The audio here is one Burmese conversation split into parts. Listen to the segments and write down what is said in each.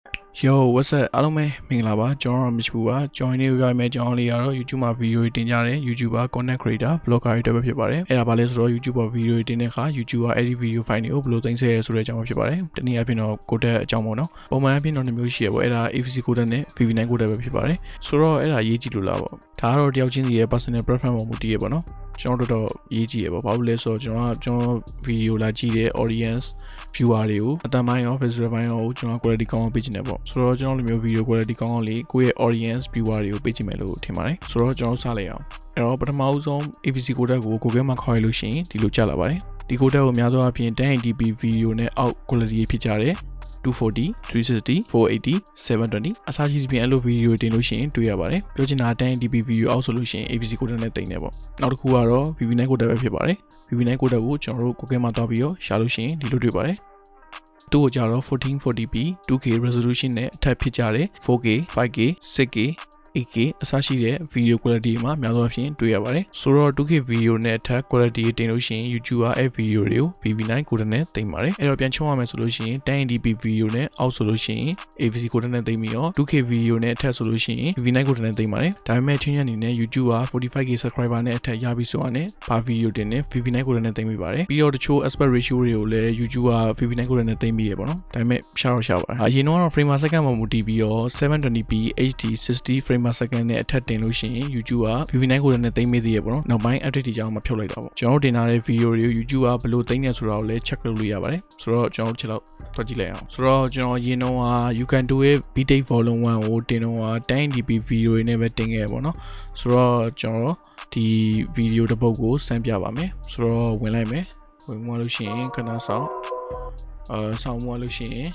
Yo, what's up? အားလုံးပဲမင်္ဂလာပါကျွန်တော်တို့ Mitch ပါ join နေပြမယ်ကျွန်တော်လေးကတော့ YouTube မှာ video တွေတင်ကြတယ် YouTuber content creator vlogger တွေပဲဖြစ်ပါတယ်အဲ့ဒါဘာလဲဆိုတော့ YouTube မှာ video တွေတင်တဲ့အခါ YouTuber edit video file တွေကိုဘယ်လိုသိမ်းဆည်းရဲဆိုတဲ့အကြောင်းပဲဖြစ်ပါတယ်တနည်းအားဖြင့်တော့ code အကြောင်းပေါ့နော်ပုံမှန်အားဖြင့်တော့2မျိုးရှိရပေါ့အဲ့ဒါ AVC code နဲ့ VV9 code ပဲဖြစ်ပါတယ်ဆိုတော့အဲ့ဒါရေးကြည့်လို့လားပေါ့ဒါကတော့တယောက်ချင်းစီရဲ့ personal preference ပေါ်မူတည်ရပေါ့နော်ကျွန်တော်တို့ရေးကြည့်ရပေါ့ဘာလို့လဲဆိုတော့ကျွန်တော် video လာကြည့်တဲ့ audience viewer တွေကိုအတန်ပိုင်းရော visual ပိုင်းရောကျွန်တော် quality ကောင်းအောင်ပေးချင်တယ်ပေါ့ဆိုတော့ကျွန်တော်လိုမျိုး video quality ကောင်းအောင်လေးကိုယ့်ရဲ့ audience viewer တွေကိုပေးချင်မယ်လို့ထင်ပါတယ်ဆိုတော့ကျွန်တော်စလိုက်အောင်အဲ့တော့ပထမဆုံး AVC code ကို Google မှာခေါ်ရလို့ရှိရင်ဒီလိုကြလာပါတယ်ဒီ code ကိုအများဆုံးအပြင် 1080p video နဲ့အောက် quality ဖြစ်ကြတယ်240 360 480 720အစားရှိပြင်အဲ့လို video တင်လို့ရှိရင်တွေ့ရပါတယ်ပြောချင်တာ 1080p video အောက်ဆိုလို့ရှိရင် AVC code နဲ့တင်တယ်ပေါ့နောက်တစ်ခုကတော့ VV9 code ပဲဖြစ်ပါတယ် VV9 code ကိုကျွန်တော်တို့ Google မှာတွားပြီးတော့ရှာလို့ရှိရင်ဒီလိုတွေ့ပါတယ်သူ့ကိုကြတော့ 1440p 2K resolution နဲ့အထက်ဖြစ်ကြတယ် 4K 5K 6K 8K အစရှိတဲ့ video quality မှာများသောအားဖြင့်တွေ့ရပါတယ်ဆိုတော့ 2K video နဲ့အထက် quality တင်လို့ရှိရင် YouTube ကအဲ့ video တွေကို VV9 code နဲ့တင်ပါတယ်အဲ့တော့ပြန်ချုံရမယ်ဆိုလို့ရှိရင် 1080p video နဲ့အောက်ဆိုလို့ရှိရင် AVC code နဲ့တင်ပြီးတော့ 2K video နဲ့အထက်ဆိုလို့ရှိရင် VV9 code နဲ့တင်ပါတယ်ဒါပေမဲ့ချင်းချင်းအနေနဲ့ YouTube က 45K subscriber နဲ့အထက်ရပြီဆိုတာနဲ့ဘာ video တင်နေ VV9 code နဲ့တင်ပြီးပါတယ်ပြီးတော့တချို့ aspect ratio တွေကိုလည်း YouTube က VV9 code နဲ့တင်ပြီးရပေါ့နော်ဒါပေမဲ့ရှာပါတယ်အရင်တော့ frame per second မှာမူတည်ပြီးတော့ 720p HD 60 frame per second နဲ့အထက်တင်လို့ရှိရင် YouTube က VV9 code နဲ့သိမ်းပေးသေးရပေါ့နော်နောက်ပိုင်း update တွေကြောင်းမှဖြုတ်လိုက်တာပေါ့ကျွန်တော်တင်ထားတဲ့ video တွေကို YouTube ကဘယ်လိုသိမ်းနေဆိုတာကိုလည်း check လုပ်လို့ရပါတယ်ဆိုတော့ကျွန်တော်တို့ချက်တော့တွက်ကြည့်လိုက်အောင်ဆိုတော့ကျွန်တော်ရင်တော့ you can do it btake volume 1ကိုတင်တော့ 1080p video တွေနဲ့ပဲတင်ခဲ့ရပေါ့နော်ဆိုတော့ကျွန်တော်ဒီ video တစ်ပုဒ်ကိုစမ်းပြပါမယ်ဆိုတော့ဝင်လိုက်မယ်ဝင်မှလို့ရှိရင်ခဏဆောက်ဆောင်းမှလို့ရှိရင်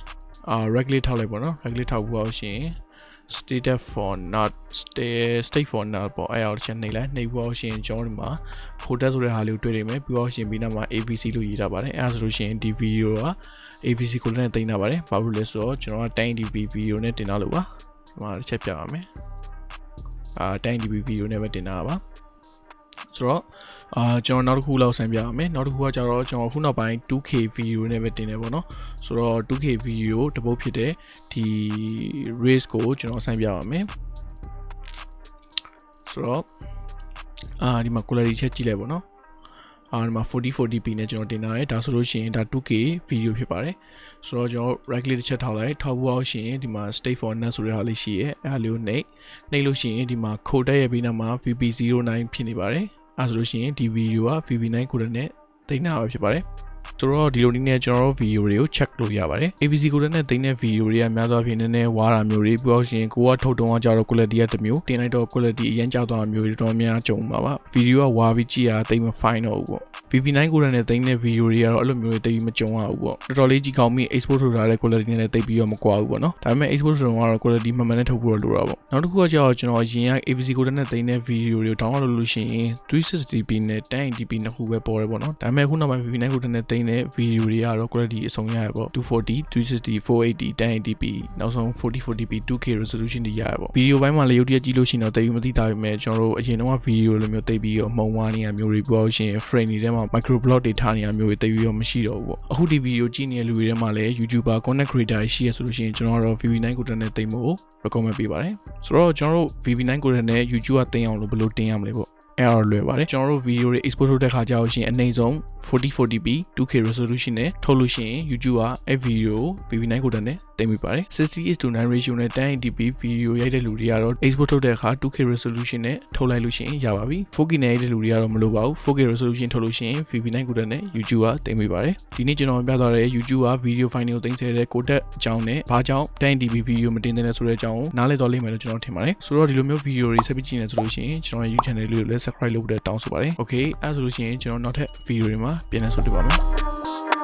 regulate ထောက်လိုက်ပေါ့နော် regulate ထောက်ဖို့ရှိရင်state for not state for not ပေါ့အဲ့အောင်ချက်နှိပ်လိုက်နှိပ်ဖို့ရှင်ကျွန်တော်ဒီမှာ code ဆိုတဲ့ဟာလေးကိုတွေ့နေမယ်ပြီးတော့ရှင်ပြီးနောက်မှာ AVC လို့ရေးထားပါတယ်အဲ့ဒါဆိုလို့ရှိရင်ဒီ video က AVC code နဲ့တင်ထားပါတယ်ဘာလို့လဲဆိုတော့ကျွန်တော်က 1080p video နဲ့တင်ထားလို့ပါဒီမှာတစ်ချက်ပြပါမယ်1080p video နဲ့ပဲတင်ထားပါဆိုတော့ကျွန်တော်နောက်တစ်ခုလောက်ဆန်းပြပါမယ်နောက်တစ်ခုကကြတော့ကျွန်တော်ခုနောက်ပိုင်း 2K video နဲ့ပဲတင်နေပေါ့နော်ဆိုတော့ 2K video တပုတ်ဖြစ်တဲ့ဒီ race ကိုကျွန်တော်ဆန်းပြပါမယ်ဆိုတော့ဒီမှာ quality ချက်ကြည့်လိုက်ပေါ့နော်ဒီမှာ 40p နဲ့ကျွန်တော်တင်ထားတယ်ဒါဆိုလို့ရှိရင်ဒါ 2K video ဖြစ်ပါတယ်ဆိုတော့ကျွန်တော် regulate ချက်ထောက်လိုက်ထောက်ဖို့အောင်ရှိရင်ဒီမှာ state for net ဆိုတဲ့ဟာလေးရှိရဲအဲ့ဒါလေးကိုနှိပ်လို့ရှိရင်ဒီမှာ code တက်ရဲ့ပြီးနောက်မှာ VP09 ဖြစ်နေပါတယ်အဲ့ဆိုလို့ရှိရင်ဒီ video က VV9 code နဲ့တင်တာပဲဖြစ်ပါတယ်ဆိုတော့ဒီလိုနည်းနဲ့ကျွန်တော်တို့ video တွေကို check လုပ်ရပါတယ် AVC code နဲ့တင်တဲ့ video တွေကများသောအားဖြင့်နည်းနည်းဝါတာမျိုးတွေပြီးတော့ရှင်ကိုကထုတ်တုံးကကြတော့ quality ကတစ်မျိုးတင်လိုက်တော့ quality အရင်ကြောက်သွားတာမျိုးတွေတော်များကြုံမှာပါ video ကဝါပြီးကြည့်ရတိတ်မ fine တော့ဘူးပေါ့ VV9 code နဲ့တင်တဲ့ video တွေကတော့အဲ့လိုမျိုးတွေတိတ်မကြုံရဘူးပေါ့တော်တော်လေးကြီးကောင်းပြီး export ထုတ်ထားတဲ့ quality နဲ့လည်းတိတ်ပြီးတော့မကွာဘူးပေါ့နော်ဒါပေမဲ့ export ထုတ်တော့ quality မှန်မှန်နဲ့ထုတ်ဖို့လိုတာပေါ့နောက်တစ်ခုကကြတော့ကျွန်တော်ရင်က AVC code နဲ့တင်တဲ့ video တွေကို download လုပ်လို့ရှိရင် 360p နဲ့ 1080p နှစ်ခုပဲပေါ်တယ်ပေါ့နော်ဒါပေမဲ့ခုနောက်ပိုင်း VV9 code နဲ့တင်တဲ့ video တွေကတော့ quality အဆုံးရရပေါ့240 360 480 1080p နောက်ဆုံး 4040p 2K resolution တွေရရပေါ့ video ဘိုင်းမှာလည်းရုပ်တရက်ကြည့်လို့ရှိရင်တော့တိတ်မသိတာပဲမဲ့ကျွန်တော်တို့အရင်တော့ video လိုမျိုးတိတ်ပြီးတော့မှုံဝါနေရမျိုးတွေပြောရှင် frame တွေထဲမှာ micro block တွေထားနေရမျိုးတွေတိတ်ပြီးတော့မရှိတော့ဘူးပေါ့အခုဒီ video ကြည့်နေတဲ့လူတွေထဲမှာလည်း YouTuber content creator ရှိရဆိုလို့ရှိရင်ကျွန်တော်တို့ VV9 code နဲ့တိတ်ဖို့ recommend ပေးပါတယ်ဆိုတော့ကျွန်တော်တို့ VV9 code နဲ့ YouTube ကတင်အောင်လို့ဘယ်လိုတင်ရမလဲပေါ့အဲ့တော့လွယ်ပါတယ်ကျွန်တော်တို့ video တွေ export လုပ်တဲ့ခါကျတော့ရှင်အနည်းဆုံး 4040p 2K resolution နဲ့ထုတ်လို့ရှိရင် YouTube ကအဲ့ video ကို VV9 code နဲ့တင်ပေးပါတယ် 60:9 ratio နဲ့ 1080p video ရိုက်တဲ့လူတွေကတော့ export ထုတ်တဲ့အခါ 2K resolution နဲ့ထုတ်လိုက်လို့ရှိရင်ရပါပြီ 4K နဲ့ရိုက်တဲ့လူတွေကတော့မလိုပါဘူး 4K resolution ထုတ်လို့ရှိရင် VV9 code နဲ့ YouTube ကတင်ပေးပါတယ်ဒီနေ့ကျွန်တော်ပြသွားတဲ့ YouTube က video file တွေကိုတင်ဆက်တဲ့ code အကြောင်းနဲ့ဘာကြောင့် 1080p video မတင်တဲ့လဲဆိုတဲ့အကြောင်းကိုနားလည်သွားလိမ့်မယ်လို့ကျွန်တော်ထင်ပါတယ်ဆိုတော့ဒီလိုမျိုး video တွေဆက်ပြီးကြည့်နေဆိုလို့ရှိရင်ကျွန်တော်ရဲ့ YouTube channel လေးကိုလည်း subscribe လုပ်ဖို့တောင်းဆိုပါတယ် okay အဲ့ဆိုလို့ရှိရင်ကျွန်တော်နောက်ထပ် video တွေမှာပြန်လည်ဆုံတွေ့ပါမယ်